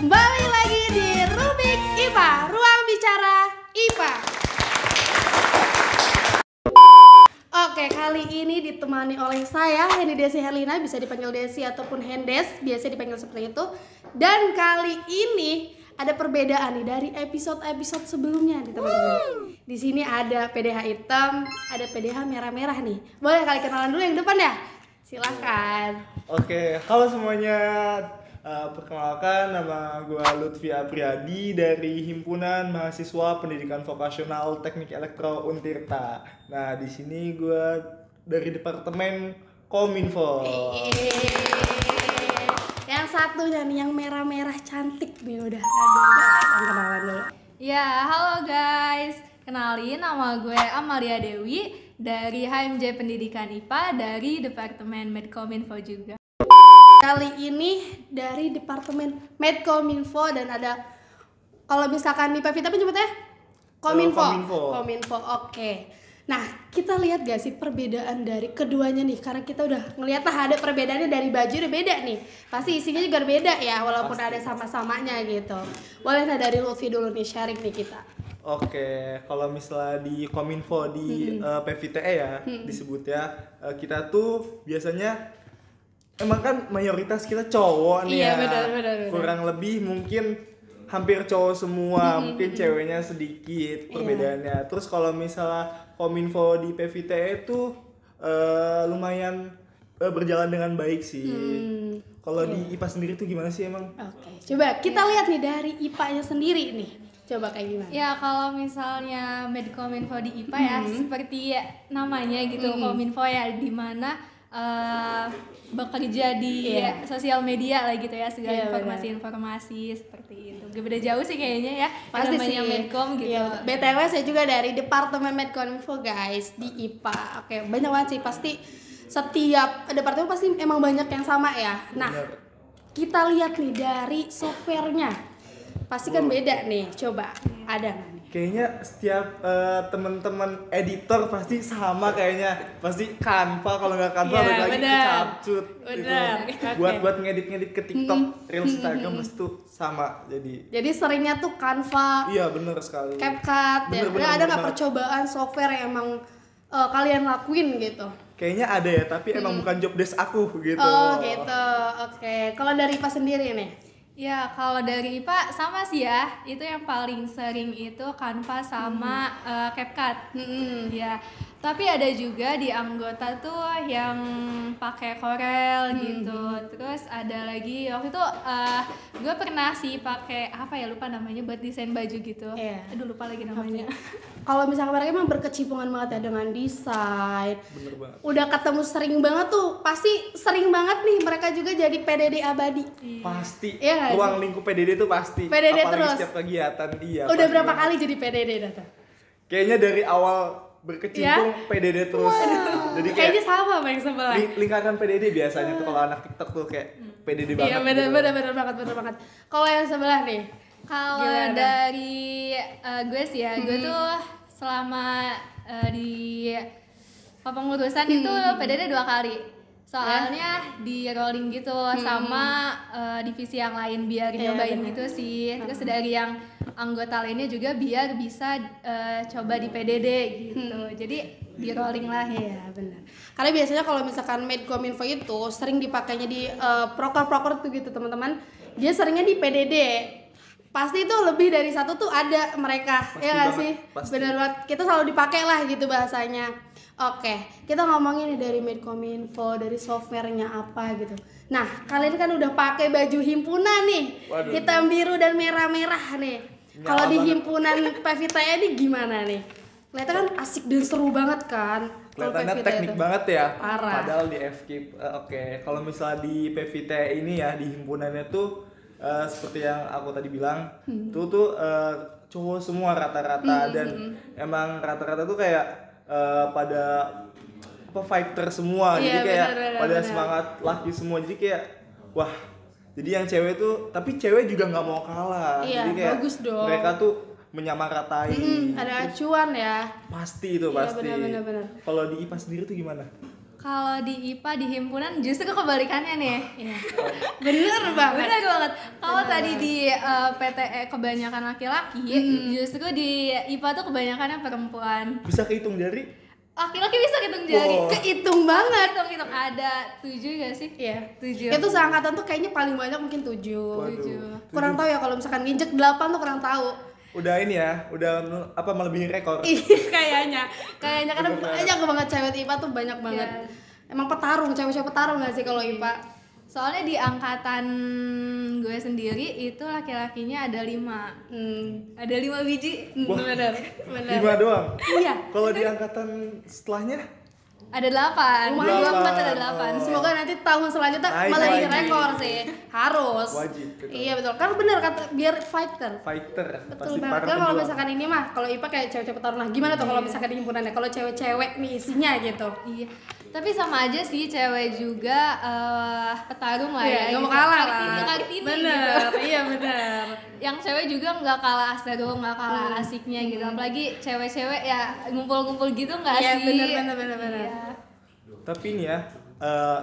Kembali lagi di Rubik IPA, Ruang Bicara IPA. Oke, kali ini ditemani oleh saya, Hendy Desi Herlina, bisa dipanggil Desi ataupun Hendes, biasa dipanggil seperti itu. Dan kali ini ada perbedaan nih dari episode-episode sebelumnya nih teman-teman. Di sini ada PDH hitam, ada PDH merah-merah nih. Boleh kali kenalan dulu yang depan ya? Silahkan. Oke, halo semuanya. Perkenalkan, nama gue Lutfi Apriyadi dari Himpunan Mahasiswa Pendidikan Vokasional Teknik Elektro Untirta. Nah, di sini gue dari Departemen Kominfo. Yang satunya nih, yang merah-merah cantik nih udah. Aduh, kenalan dulu. Ya, halo guys. Kenalin, nama gue Amalia Dewi dari HMJ Pendidikan IPA dari Departemen Medkominfo juga. Kali ini dari Departemen Medkominfo dan ada, kalau misalkan di Pevita apa nyebutnya? Kominfo. Oke. Nah, kita lihat gak sih perbedaan dari keduanya nih? Karena kita udah ngeliat lah ada perbedaannya, dari baju udah beda nih. Pasti isinya juga beda ya, walaupun ada sama-samanya gitu. Boleh lah dari Lutfi dulu nih, sharing nih kita. Oke, kalau misalnya di Kominfo di PVTE ya disebut ya, kita tuh biasanya emang kan mayoritas kita cowok nih ya. Benar. Kurang lebih mungkin hampir cowok semua, mungkin ceweknya sedikit perbedaannya. Terus kalau misalnya Kominfo di PVTE itu lumayan berjalan dengan baik sih. Kalau di IPA sendiri tuh gimana sih emang? Oke, coba kita lihat nih dari IPA-nya sendiri nih. Coba kayak gimana? Ya, kalau misalnya Medkominfo di IPA ya seperti namanya gitu, Kominfo ya, di mana bekerja di sosial media lah gitu ya, segala informasi-informasi seperti itu. Gak beda jauh sih kayaknya ya. Pasti sih. Medcom gitu. Iya, BTW saya juga dari Departemen Medkominfo guys di IPA. Oke, banyak banget sih, pasti setiap departemen pasti emang banyak yang sama ya. Nah, kita lihat nih dari softwarenya. Pasti kan beda nih. Coba ada nggak nih? Kayaknya setiap teman-teman editor pasti sama kayaknya. Pasti Canva, kalau nggak Canva lagi Capcut gitu. Buat ngedit-ngedit ke TikTok, Reels, Instagram pasti tuh sama. Jadi seringnya tuh Canva. Iya, bener sekali. CapCut ya. Ada nggak percobaan software yang emang kalian lakuin gitu? Kayaknya ada ya, tapi emang bukan job desk aku gitu. Oh gitu, oke. Kalau dari IPA sendiri nih? Ya, kalau dari IPA sama sih ya. Itu yang paling sering itu Canva sama CapCut. Ya. Tapi ada juga di anggota tuh yang pakai Corel gitu. Terus ada lagi waktu itu gue pernah sih pakai apa ya, lupa namanya, buat desain baju gitu. Aduh, lupa lagi namanya. Kalau misalkan mereka emang berkecimpungan banget ya dengan desain. Bener banget. Udah ketemu sering banget tuh, pasti sering banget nih mereka juga jadi PDD abadi. Pasti. Iya, ruang lingkup PDD tuh pasti. PDD apalagi terus. Setiap kegiatan dia. Udah berapa kali jadi PDD Data? Kayaknya dari awal berkecimpung PDD terus. Jadi kayaknya sama sama yang sebelah. Lingkaran PDD biasanya tuh kalau anak TikTok tuh kayak PDD banget. Iya, bener banget. Kalau yang sebelah nih? Kalau dari gue sih ya, gue tuh selama di kepengurusan itu PDD 2 kali. Soalnya di rolling gitu sama divisi yang lain biar nyobain gitu sih. Terus dari yang anggota lainnya juga biar bisa coba di PDD gitu. Jadi di rolling lah. Iya, benar. Karena biasanya kalau misalkan Medkominfo itu sering dipakainya di proker-proker tuh gitu, teman-teman. Dia seringnya di PDD. Pasti itu lebih dari satu tuh ada mereka. Pasti ya nggak banget, sih? pasti. Bener banget. Kita selalu dipakai lah gitu bahasanya. Oke, kita ngomongin nih dari Medkominfo, dari softwarenya apa gitu. Nah, kalian kan udah pakai baju himpunan nih. Waduh. Hitam, biru, dan merah-merah nih. Kalau di himpunan PVTE ini gimana nih? Kelihatan kan asik dan seru banget kan? Kelihatannya teknik banget ya. Parah. Padahal di FKIP. Oke, kalau misalnya di PVT ini ya, di himpunannya tuh seperti yang aku tadi bilang, tuh cowok semua rata-rata dan emang rata-rata tuh kayak pada fighter semua. Jadi kayak pada semangat laki semua. Jadi kayak wah. Jadi yang cewek tuh, tapi cewek juga nggak mau kalah. Iya, jadi kayak bagus dong. Mereka tuh menyamaratai. Ada acuan ya. Pasti itu Iya, pasti. benar. Kalau di IPA sendiri tuh gimana? Kalau di IPA di himpunan justru kebalikannya nih. Iya. Bener banget. Bener banget. Kalau tadi di PTE kebanyakan laki-laki, justru di IPA tuh kebanyakannya perempuan. Bisa kehitung jari? Laki-laki bisa hitung jari. Wow. Kehitung banget. Hitung ada 7 gak sih? Iya. 7. Itu seangkatan tuh kayaknya paling banyak mungkin 7. Waduh. Kurang tahu ya kalau misalkan nginjek 8 tuh kurang tahu. Udah ini ya, udah apa melebihi rekor. Iya kayaknya karena banyak banget cewek IPA tuh banyak banget. Emang petarung, cewek-cewek petarung gak sih kalau IPA? Soalnya di angkatan gue sendiri itu laki-lakinya ada 5. Ada 5 biji. Wah, Bener. 5 doang. Iya. Kalau di angkatan setelahnya Ada 8. Lumayan. 24 ada 8. Semoga nanti tahun selanjutnya Naik melebihi lagi. rekor sih. Harus. Wajib, betul. Iya betul. Kan bener kata biar fighter. fighter Betul pasti banget. para Kan kalau pejuang. misalkan ini mah kalau IPA kayak cewek-cewek petarung. Nah, gimana tuh kalau misalkan di himpunannya? Kalau cewek-cewek nih isinya gitu. Iya. Tapi sama aja sih cewek juga petarung lah Iya, ya. nggak mau kalah lah. Kartini Bener. gitu. Iya bener. Yang cewek juga nggak kalah seru, nggak kalah asiknya gitu. Apalagi cewek-cewek ya ngumpul-ngumpul gitu nggak Iya sih? bener. Iya. Tapi ini ya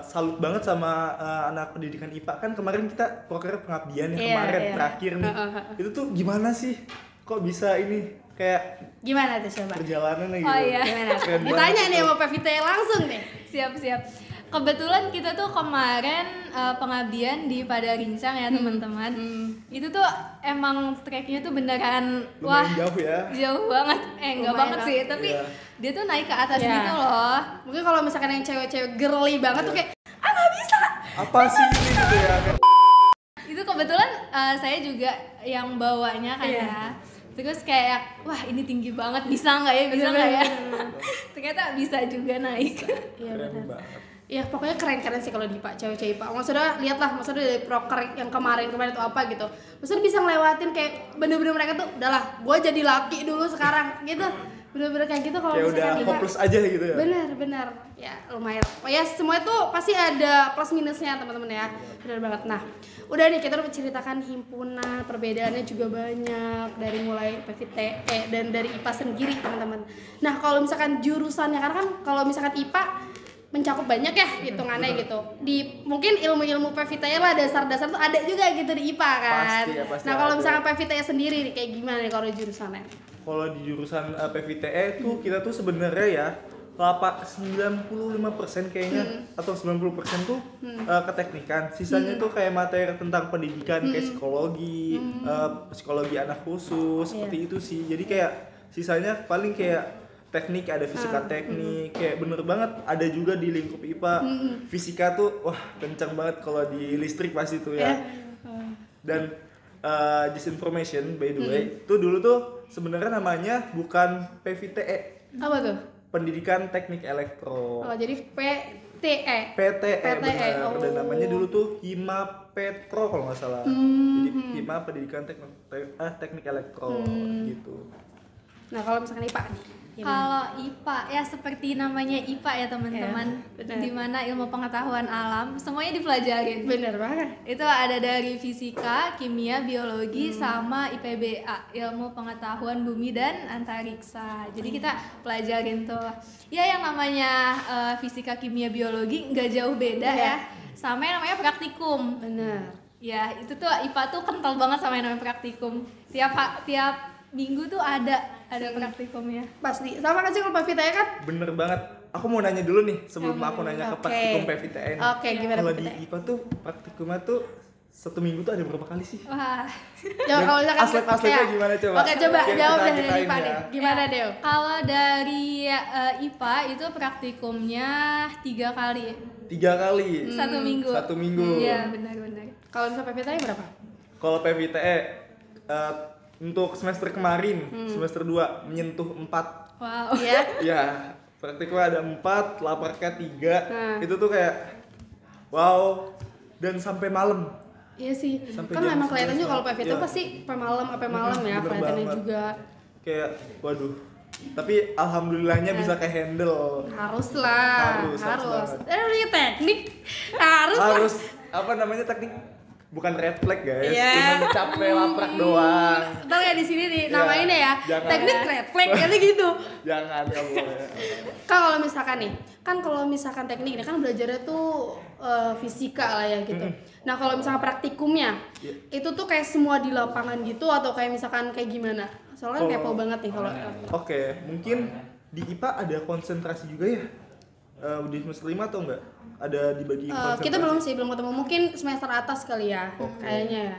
salut banget sama anak pendidikan IPA. Kan kemarin kita proker pengabdian yang Iya, kemarin iya. terakhir nih. Itu tuh gimana sih? Kok bisa ini kayak Gimana tuh coba? perjalanannya gitu? Oh, iya. Gimana? Keren Ditanya banget nih itu. sama PVT langsung nih. Siap-siap. Kebetulan kita tuh kemarin pengabdian di Padarincang ya teman-teman. Itu tuh emang treknya tuh beneran Lumayan jauh ya. jauh banget. Enggak Lumayan banget sih, tapi Iya. dia tuh naik ke atas Iya. gitu loh. Mungkin kalau misalkan yang cewek-cewek girly banget tuh kayak nggak bisa. Apa sih ini gitu ya? Itu kebetulan saya juga yang bawanya kan Iya. ya. Terus kayak wah ini tinggi banget, bisa nggak ya, bisa nggak ya? Ternyata bisa juga naik. Iya Keren benar. banget. Iya pokoknya keren-keren sih kalau di IPA, cewek-cewek IPA. Maksudnya lihatlah, maksudnya dari proker yang kemarin itu apa gitu. Maksudnya bisa ngelewatin kayak bener-bener mereka tuh udahlah, gua jadi laki dulu sekarang gitu. Bener-bener kayak gitu kalau Kayak udah misalkan IPA. hopeless aja gitu ya. Bener. Ya lumayan. Ya semua itu pasti ada plus minusnya teman-teman ya. Bener banget. Nah, udah nih kita udah menceritakan himpunan, perbedaannya juga banyak dari mulai PVTE dan dari IPA sendiri teman-teman. Nah, kalau misalkan jurusannya karena kan kalau misalkan IPA mencakup banyak ya hitungannya gitu. Di mungkin ilmu-ilmu PVTE lah dasar-dasar tuh ada juga gitu di IPA kan. Pasti ya, pasti nah, kalau ada. misalkan PVTE sendiri nih kayak gimana nih kalau jurusannya? Kalau di jurusan PVTE tuh kita tuh sebenarnya ya 95% kayaknya atau 90% tuh keteknikan. Sisanya tuh kayak materi tentang pendidikan kayak psikologi, psikologi anak khusus, seperti itu sih. Jadi kayak sisanya paling kayak teknik, ada fisika teknik, kayak bener banget ada juga di lingkup IPA. Fisika tuh wah kencang banget kalau di listrik pasti tuh ya. Dan just information by the way, itu dulu tuh sebenarnya namanya bukan PVTE, Apa tuh? Pendidikan Teknik Elektro. Oh, jadi PTE. PTE benar. Oh. Dan namanya dulu tuh Hima Petro kalau nggak salah. Jadi Hima Pendidikan Teknik Elektro gitu. Nah, kalau misalkan IPA nih. gimana? Kalau IPA ya seperti namanya IPA ya teman-teman, benar. di mana ilmu pengetahuan alam semuanya dipelajarin. Bener banget. Itu ada dari fisika, kimia, biologi, sama IPBA, ilmu pengetahuan bumi dan antariksa. Jadi kita pelajarin tuh. Ya yang namanya fisika, kimia, biologi nggak jauh beda ya. Sama yang namanya praktikum. Bener. Ya itu tuh IPA tuh kental banget sama yang namanya praktikum. Tiap minggu tuh ada praktikumnya. Pasti. Sama kan sih kalau PVTE kan? Bener banget. Aku mau nanya dulu nih sebelum aku nanya ke Oke. praktikum PVTN. Oke, gimana Kalau di PVTE? IPA tuh praktikumnya tuh satu minggu tuh ada berapa kali sih? Wah. Coba kalau misalkan Aslep-aslepnya ya. gimana coba? Oke, coba Oke, jawab kita dari ceritain IPA ya. nih. Gimana, Deo? Kalau dari IPA itu praktikumnya 3 kali 3 kali. satu minggu. Satu minggu. Iya benar-benar. Kalau misalkan PVTE berapa? Kalau PVTE untuk semester kemarin, semester 2 menyentuh 4. Wow. Iya. Ya, praktikumnya ada 4, laparnya 3. Nah. Itu tuh kayak wow, dan sampai malam. Iya sih. Sampai Kan jam memang kelihatannya 11 kalau PVTE iya. pasti sampai malam ya Bener kelihatannya banget. juga. Kayak waduh. Tapi alhamdulillahnya bisa ke handle. Harus lah. Harus banget. Ini teknik. Harus lah. Harus apa namanya teknik bukan red flag guys, Iya. cuma capek laprak doang. Tahu ya di sini nih Iya, namainnya ya. jangan. Teknik red flag kali gitu. Jangan, nggak boleh. Kan kalau misalkan nih, kan kalau misalkan teknik ini kan belajarnya tuh fisika lah ya gitu. Nah kalau misalkan praktikumnya, Iya. itu tuh kayak semua di lapangan gitu atau kayak misalkan kayak gimana? Soalnya kan kepo banget nih kalau. Oke, mungkin di IPA ada konsentrasi juga ya? Di semester 5 atau enggak? Ada dibagi konsentrasi? Kita belum sih, belum ketemu. Mungkin semester atas kali ya, kayaknya ya.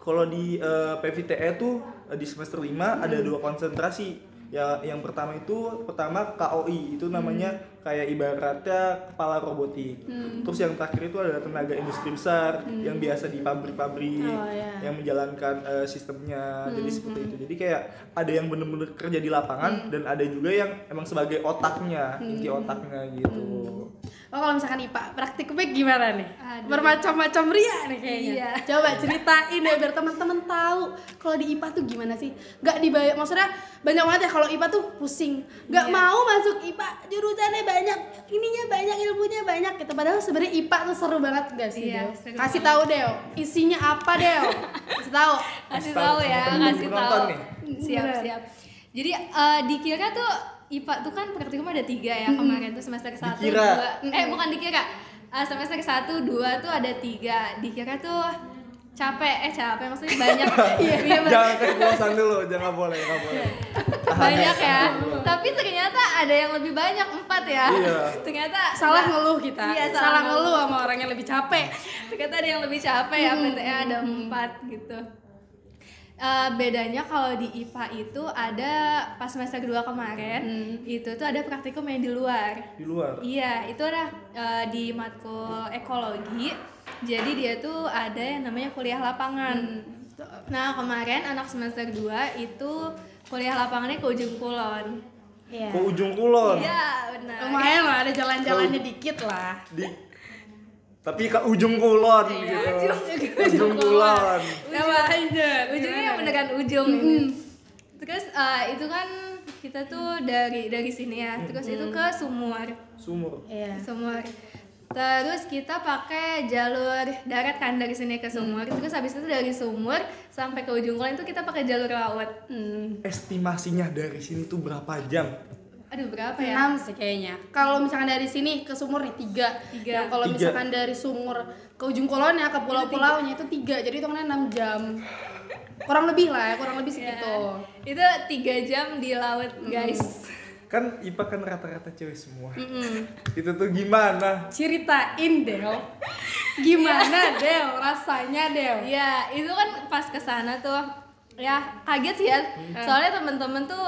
Kalau di PVTE tuh di semester 5 ada 2 konsentrasi. Ya, yang pertama KOI, itu namanya kayak ibaratnya kepala robotik. Terus yang terakhir itu adalah tenaga industri besar yang biasa di pabrik-pabrik yang menjalankan sistemnya. Jadi seperti itu. Jadi kayak ada yang bener-bener kerja di lapangan dan ada juga yang emang sebagai otaknya, inti otaknya gitu. Oh kalau misalkan IPA, praktikumnya gimana nih? Aduh. Bermacam-macam ria nih kayaknya. Iya. Coba ceritain ya biar teman-teman tahu kalau di IPA tuh gimana sih? Gak dibayar, maksudnya banyak banget ya kalau IPA tuh pusing. Gak mau masuk IPA, jurusannya banyak, ininya banyak, ilmunya banyak gitu. Padahal sebenarnya IPA tuh seru banget gak sih? Iya, Deo? seru Kasih banget. tahu Deo, isinya apa Deo? Kasih tahu. Kasih tahu tahu sama ya, temen-temen kasih penonton tahu. nih. Siap. Jadi dikira tuh IPA tuh kan praktikum ada 3 ya kemarin tuh semester 1, Dikira. 2. Bukan dikira. Semester 1, 2 tuh ada 3. Dikira tuh capek maksudnya banyak. Iya, Jangan keceplosan dulu, jangan boleh. banyak ya. Tapi ternyata ada yang lebih banyak 4 ya. Iya. Ternyata Salah ngeluh kita. Iya, salah ngeluh sama orang yang lebih capek. ternyata ada yang lebih capek ya, PTE ada 4 gitu. Bedanya kalau di IPA itu ada pas semester 2 kemarin itu tuh ada praktikum yang di luar. Di luar. Iya, itu ada di matkul ekologi. Jadi dia tuh ada yang namanya kuliah lapangan. Nah, kemarin anak semester 2 itu kuliah lapangannya ke Ujung Kulon. Iya. Ke Ujung Kulon. Iya, benar. Lumayan lah, ada jalan-jalannya dikit lah. Tapi ke Ujung Kulon gitu. Ujung Kulon. Ujungnya yang beneran ujung ini. Terus itu kan kita tuh dari sini ya. Terus itu ke Sumur. Iya. Sumur. Terus kita pakai jalur darat kan dari sini ke Sumur. Terus habis itu dari Sumur sampai ke Ujung Kulon itu kita pakai jalur laut. Estimasinya dari sini tuh berapa jam? Aduh, berapa ya? 6 sih kayaknya. Kalau misalkan dari sini ke Sumur nih 3. Yang kalau 3. misalkan dari Sumur ke Ujung Kulonnya ke pulau-pulaunya itu 3. Jadi hitungannya 6 jam. Kurang lebih lah ya, kurang lebih segitu. Itu 3 jam di laut, guys. Kan IPA kan rata-rata cewek semua. Itu tuh gimana? Ceritain Del. Gimana Del rasanya Del? Iya, itu kan pas kesana tuh ya kaget sih ya. Soalnya temen-temen tuh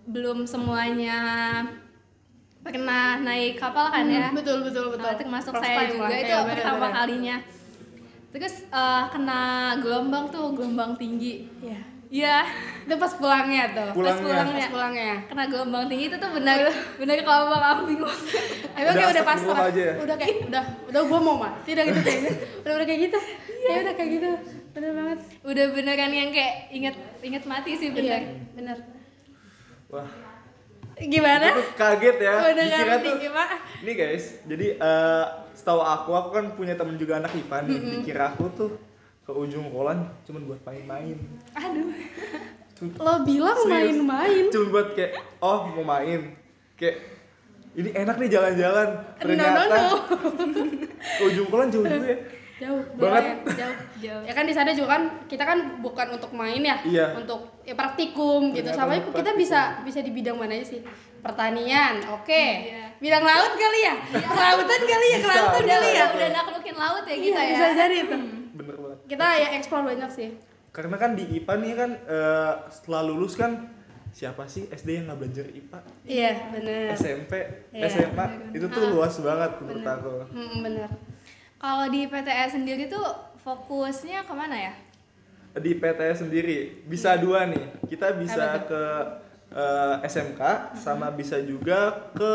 belum semuanya pernah naik kapal kan ya. Betul. Termasuk First saya time juga lah, itu kayak pertama bener-bener. kalinya. Terus kena gelombang tinggi. Iya. Iya, Itu pas pulangnya tuh. Pulangnya. Pas pulangnya. kena gelombang tinggi itu tuh benar kalau aku bingung. Emang kayak udah pas astagfirullah aja ya? udah gua mau mati udah gitu kayaknya. Udah kayak gitu. Ya udah kayak gitu. Bener banget. Udah beneran yang kayak inget mati sih bener. Iya, bener. Wah, Gimana? itu tuh kaget ya. Udah Dikira ngerti tuh. gimana? Ini guys, jadi setahu aku kan punya temen juga anak IPA nih. Dikira aku tuh ke Ujung Kulon cuman buat main-main. Aduh. Lo bilang Serius. main-main. Cuman buat kayak mau main. Kayak ini enak nih jalan-jalan. Ternyata No. ke Ujung Kulon jauh juga ya. Jauh Banget. jauh. Ya kan di sana juga kan kita kan bukan untuk main ya, Iya. untuk ya praktikum gitu. Ternyata Sama untuk kita bisa di bidang mana aja sih? Pertanian, oke. Iya. Bidang laut kali ya? Kelautan kali ya, kelautan Bisa. kali ya. Udah naklukin laut ya Iya, kita ya. bisa jadi tuh. Bener banget. Kita ya eksplor banyak sih. Karena kan di IPA nih kan setelah lulus kan siapa sih SD yang nggak belajar IPA? Iya, bener. SMP, Iya, SMA itu tuh luas banget menurut aku. Bener. Kalau di PTE sendiri tuh fokusnya kemana ya? Di PTS sendiri bisa 2 nih. Kita bisa Apa ke SMK sama bisa juga ke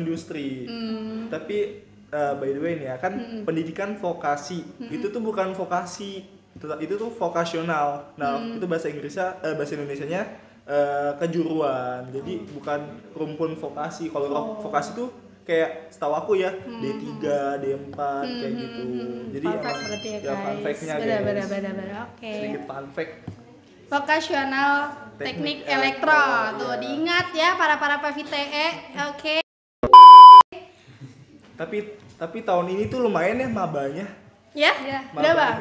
industri. Tapi by the way nih ya kan pendidikan vokasi itu tuh bukan vokasi, itu tuh vokasional. Nah itu bahasa Indonesianya kejuruan. Jadi bukan rumpun vokasi. Kalau vokasi tuh kayak setahu aku ya D3, D4 kayak gitu. Jadi Fun fact berarti ya, guys. fun fact-nya Benar. guys. Oke. Sedikit fun fact. Vokasional teknik elektro. Tuh ya. diingat ya para PVTE. Oke. Tapi tahun ini tuh lumayan ya mabanya. Ya? Iya. Berapa?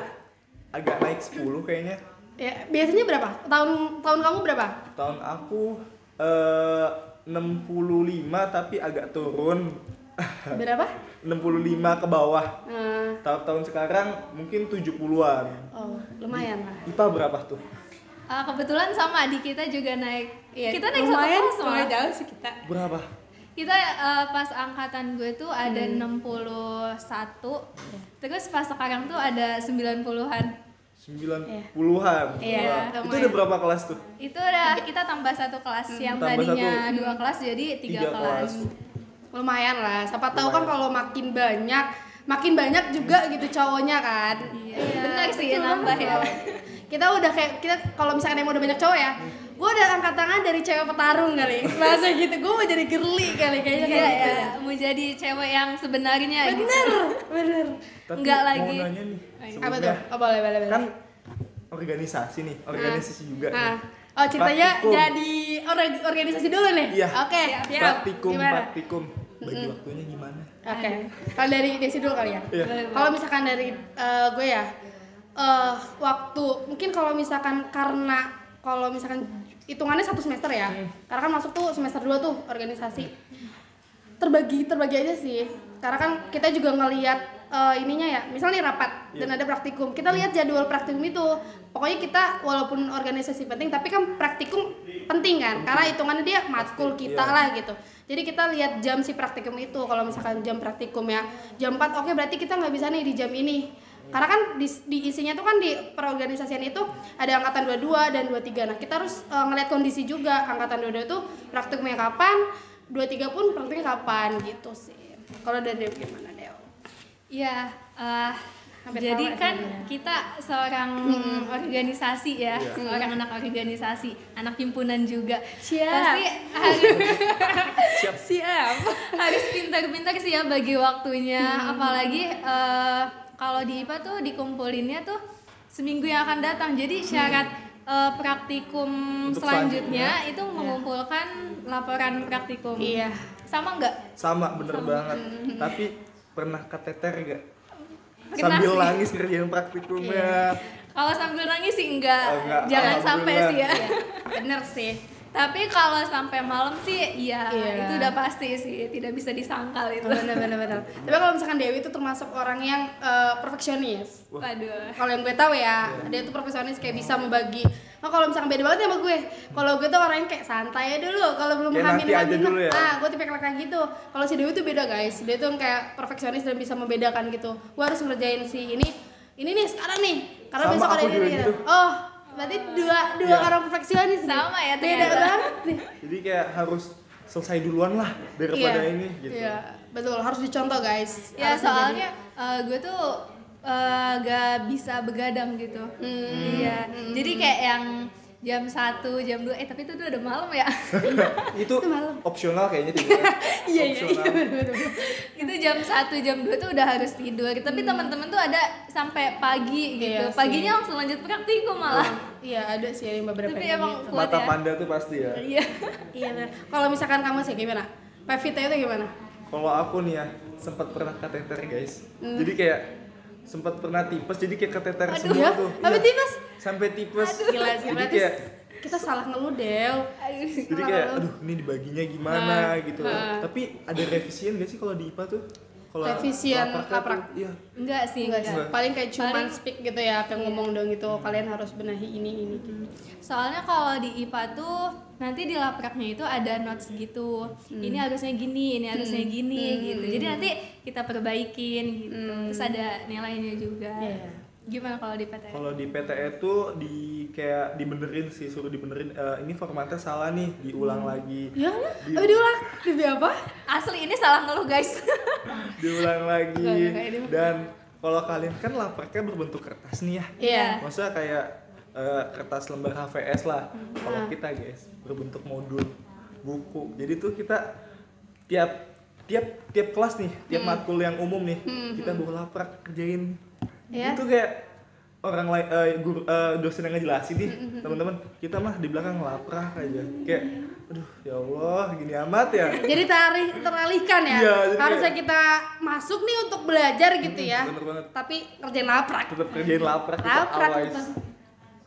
Agak naik 10 kayaknya. Ya, biasanya berapa? Tahun kamu berapa? Tahun aku 65 tapi agak turun. Berapa? 65 ke bawah. Nah, Tahun sekarang mungkin 70-an. oh, lumayan lah. IPA berapa tuh? Kebetulan sama adik kita juga naik. Iya, Kita naik lumayan, satu kelas malah. lumayan jauh sih kita. Berapa? Kita pas angkatan gue tuh ada 61. Terus pas sekarang tuh ada 90-an. 90-an. Iya, Wah, itu lumayan. udah berapa kelas tuh? Itu udah kita tambah satu kelas yang Tambah tadinya satu. 2 kelas jadi 3 Tiga kelas. Lumayan lah. Siapa tahu kan Lumayan. kalau makin banyak juga gitu cowoknya kan. Iya, benar sih nambah ya. Kita udah kayak kalau misalkan emang udah banyak cowok ya, gue udah angkat tangan dari cewek petarung kali. Bahasa gitu, gue mau jadi girly kali kayaknya Iya kayak gitu. ya, mau jadi cewek yang sebenarnya gitu. Bener. Tapi Enggak mau lagi. nanya nih, Apa tuh? sebelumnya Oh, boleh. kan organisasi nih, organisasi juga Nah, nih. oh ceritanya Praktikum. jadi organisasi dulu nih. Iya. Oke, siap. Gimana? Praktikum. Bagi waktunya gimana? Oke. Kalau dari Desi dulu kali ya. Iya. Kalau misalkan dari gue ya, waktu mungkin kalau misalkan kalau misalkan hitungannya 1 semester ya, karena kan masuk tuh semester 2 tuh organisasi. Terbagi aja sih. Karena kan kita juga ngelihat ininya ya, misalnya rapat dan ada praktikum. Kita lihat jadwal praktikum itu. Pokoknya kita walaupun organisasi penting, tapi kan praktikum penting kan, karena hitungannya dia matkul kita lah gitu. Jadi kita lihat jam si praktikum itu. Kalau misalkan jam praktikum ya jam 4, oke berarti kita nggak bisa nih di jam ini. Karena kan di isinya tuh kan di perorganisasian itu ada angkatan 22 dan 23. Nah, kita harus ngeliat kondisi juga. Angkatan 22 itu praktikumnya kapan, 23 pun praktikumnya kapan gitu sih. Kalau dari Dew gimana, Dew? Iya, Hampir jadi sama kan sebenarnya. kita seorang organisasi ya, Iya. seorang anak organisasi, anak himpunan juga. Siap. Pasti Siap. harus pintar-pintar sih ya bagi waktunya. Apalagi kalau di IPA tuh dikumpulinnya tuh seminggu yang akan datang. Jadi syarat praktikum Untuk selanjutnya itu mengumpulkan laporan praktikum. Iya. Sama nggak? Sama, bener banget. Tapi pernah keteter gak? Pernah Sambil sih. nangis ngerjain praktikumnya. Kalau sambil nangis sih enggak, Oh, enggak. jangan sampai sih ya. Bener sih. Tapi kalau sampai malam sih, iya Iya. itu udah pasti sih, tidak bisa disangkal itu. Bener. Tapi kalau misalkan Dewi itu termasuk orang yang perfeksionis. Waduh. Kalau yang gue tahu ya, dia tuh profesionalis kayak bisa membagi. Oh, kalau misalkan beda banget sama gue. Kalau gue tuh orangnya kayak santai aja dulu. Kalau belum Kayak nanti aja dulu ya. gue tipe kayak gitu. Kalau si Dewi tuh beda guys. Dia tuh kayak perfeksionis dan bisa membedakan gitu. Gue harus ngerjain si ini nih sekarang nih. Karena Sama besok ada aku ini juga gitu. gitu. Oh, berarti dua Iya. orang perfeksionis nih. Sama ya Beda ternyata. banget nih. Jadi kayak harus selesai duluan lah daripada ini gitu. Iya, betul. Harus dicontoh guys. Ya Harus soalnya gue tuh gak bisa begadang gitu. Iya. Jadi kayak yang jam 1, jam 2, tapi itu udah malam ya. Itu opsional kayaknya tidur. Iya, bener. Itu jam 1, jam 2 tuh udah harus tidur. Tapi teman-teman tuh ada sampai pagi gitu. Iya sih. Paginya langsung lanjut praktikum malah. Iya, ada sih yang beberapa Tapi yang emang gitu. kuat Mata ya. panda tuh pasti ya. Iya. Iya benar. Kalau misalkan kamu sih gimana? PVT itu gimana? Kalau aku nih ya sempat pernah kateter guys. Jadi kayak sempat pernah tipes jadi kayak kateter semua Ya, tuh. tapi Iya. tipes. Sampai tipes. Gila sih, Jadi berarti kayak kita salah ngeluh, Del. jadi kayak aduh ini dibaginya gimana gitu. Tapi ada revisian gak sih kalau di IPA tuh? Kalau Revisian lapraknya laprak. tuh, iya. Enggak sih, Enggak sih. enggak. Paling kayak cuman Paling- speak gitu ya, kayak ngomong dong gitu. Kalian harus benahi ini gitu. Soalnya kalau di IPA tuh nanti di lapraknya itu ada notes gitu. Ini harusnya gini, ini harusnya gini gitu. Jadi nanti kita perbaikin gitu. Terus ada nilainya juga. Iya. Gimana kalau di PTN? Kalau di PTE tuh kayak dibenerin sih, suruh dibenerin ini formatnya salah nih, diulang lagi. Ya, tapi diulang. Demi apa? Asli ini salah ngeluh guys. Diulang lagi. Nggak kayak dia. Dan kalau kalian kan lapraknya berbentuk kertas nih ya. Iya. Maksudnya kayak kertas lembar HVS lah. Kalau kita guys berbentuk modul buku. Jadi tuh kita tiap tiap kelas nih, tiap matkul yang umum nih, kita bawa laprak kerjain. Itu kayak orang lain dosen yang ngejelasin nih, teman-teman, kita mah di belakang laprak aja. Kayak aduh ya Allah, gini amat ya. Jadi teralihkan ya. Iya, harusnya kita masuk nih untuk belajar gitu ya. Bener banget. Tapi kerjain laprak. Tetap kerjain laprak Gitu.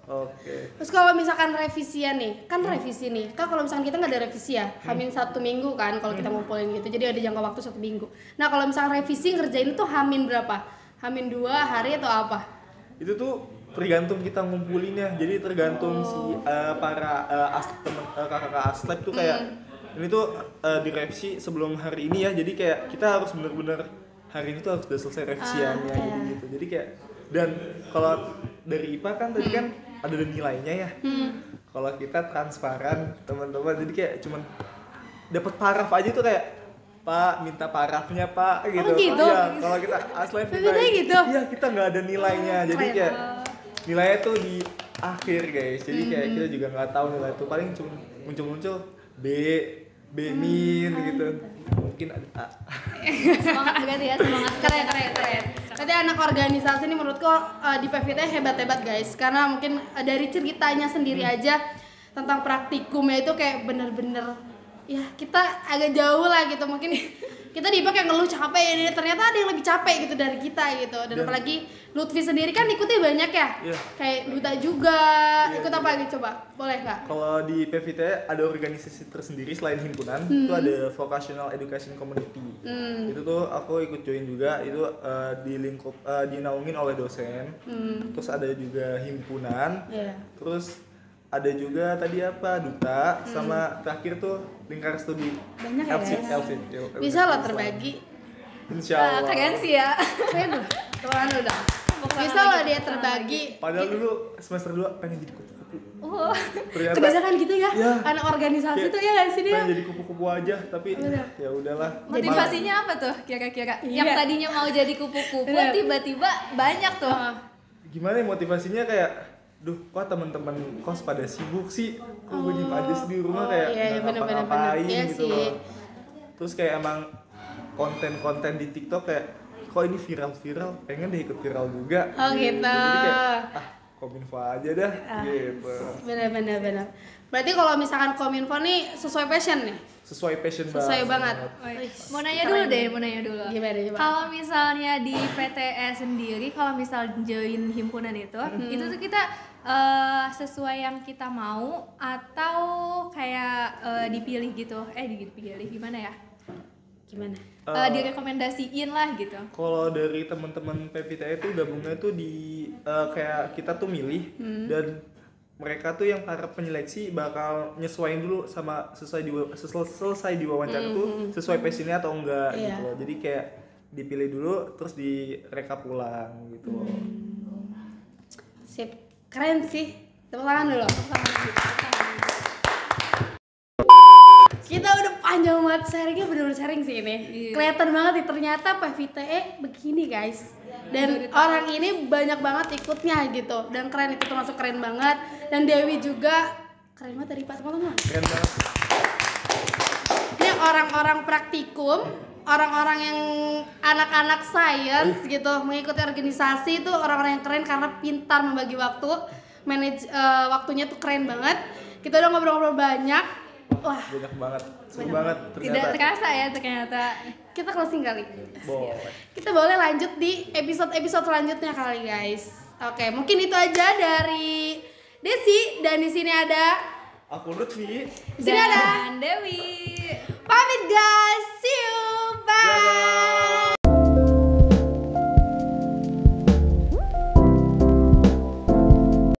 Oke. Terus kalau misalkan revisian nih, kan revisi nih. Kan kalau misalkan kita nggak ada revisi ya, Hamin 1 minggu kan kalau kita ngumpulin gitu. Jadi ada jangka waktu 1 minggu. Nah, kalau misalkan revisi ngerjain itu Hamin berapa? Hamin 2 hari atau apa? Itu tuh tergantung kita ngumpulinnya. Jadi tergantung si para kakak-kakak aslab tuh kayak ini tuh direvisi sebelum hari ini ya. Jadi kayak kita harus bener-bener hari ini tuh harus udah selesai revisiannya gitu. Jadi kayak dan kalau dari IPA kan tadi kan ada nilainya ya. Kalau kita transparan teman-teman, jadi kayak cuman dapat paraf aja tuh kayak Pak minta parafnya Pak gitu. Oh, gitu? Iya, kalau kita aslab gitu? Iya, kita nggak ada nilainya. Jadi kayak nilainya tuh di akhir guys. Jadi kayak kita juga nggak tahu nilai itu, paling cuma muncul B min gitu. Mungkin ada A. Semangat banget ya, semangat. Keren. Berarti anak organisasi ini menurutku di PVT hebat-hebat guys. Karena mungkin dari ceritanya sendiri aja tentang praktikumnya itu kayak bener-bener ya kita agak jauh lah gitu. Mungkin kita di IPA kayak ngeluh capek ya, ternyata ada yang lebih capek gitu dari kita gitu. Dan apalagi Lutfi sendiri kan ikutnya banyak ya. Kayak Duta juga. Ikut apa lagi coba? Boleh nggak? Kalau di PVT ada organisasi tersendiri selain himpunan, itu ada Vocational Education Community. Itu tuh aku ikut join juga, itu di lingkup dinaungin oleh dosen. Terus ada juga himpunan. Terus ada juga tadi apa Duta sama terakhir tuh lingkar studi. Banyak ya. LC. Bisa lah terbagi. Insyaallah. Keren sih ya. Saya udah. Bisa lah dia terbagi. Padahal dulu semester 2 pengen jadi kupu-kupu. Ternyata Kebanyakan gitu ya. Ya. Anak organisasi Kayak tuh ya guys ini. pengen jadi kupu-kupu aja, tapi ya udahlah. Motivasinya apa tuh kira-kira? Iya. Yang tadinya mau jadi kupu-kupu tiba-tiba banyak tuh. Gimana ya motivasinya kayak duh kok teman-teman kos pada sibuk sih, kok gue diem aja sih di rumah kayak nggak ngapa-ngapain Iya gitu sih. loh. Terus kayak emang konten-konten di TikTok kayak kok ini viral, pengen deh ikut viral juga. Oh gitu. Jadi kayak kominfo aja dah gitu. Benar. Berarti kalau misalkan kominfo nih sesuai passion nih. Sesuai passion Sesuai banget. Mau nanya dulu. Gimana coba? Kalau misalnya di PTS sendiri, kalau misal join himpunan itu tuh kita sesuai yang kita mau atau kayak dipilih gitu? Dipilih gimana ya? Gimana? Direkomendasiin lah gitu. Kalau dari teman-teman PVT itu gabungnya tuh di kayak kita tuh milih dan mereka tuh yang para penyeleksi bakal nyesuaiin dulu sama selesai diwawancara tuh sesuai passionnya atau enggak gitu loh. Jadi kayak dipilih dulu terus direkap ulang gitu loh. Sip. Keren sih. Tepuk tangan dulu. Kita udah panjang banget sharingnya, bener-bener sharing sih ini. Kelihatan banget nih ternyata PVTE begini guys. Dan orang ini banyak banget ikutnya gitu. Dan keren, itu termasuk keren banget. Dan Dewi juga keren banget dari Pak teman-teman. Keren banget. Ini orang-orang praktikum, orang-orang yang anak-anak science gitu mengikuti organisasi itu orang-orang yang keren karena pintar membagi waktu, manage waktunya tuh keren banget. Kita udah ngobrol-ngobrol banyak. Wah, banyak banget, seru banget ternyata. Tidak terasa ya ternyata. kita closing kali. Boleh. Kita boleh lanjut di episode selanjutnya kali guys. Oke, mungkin itu aja dari Desi, dan di sini ada Aku Lutfi. di sini ada Dan Dewi. pamit guys. See you. Bye. Dadah.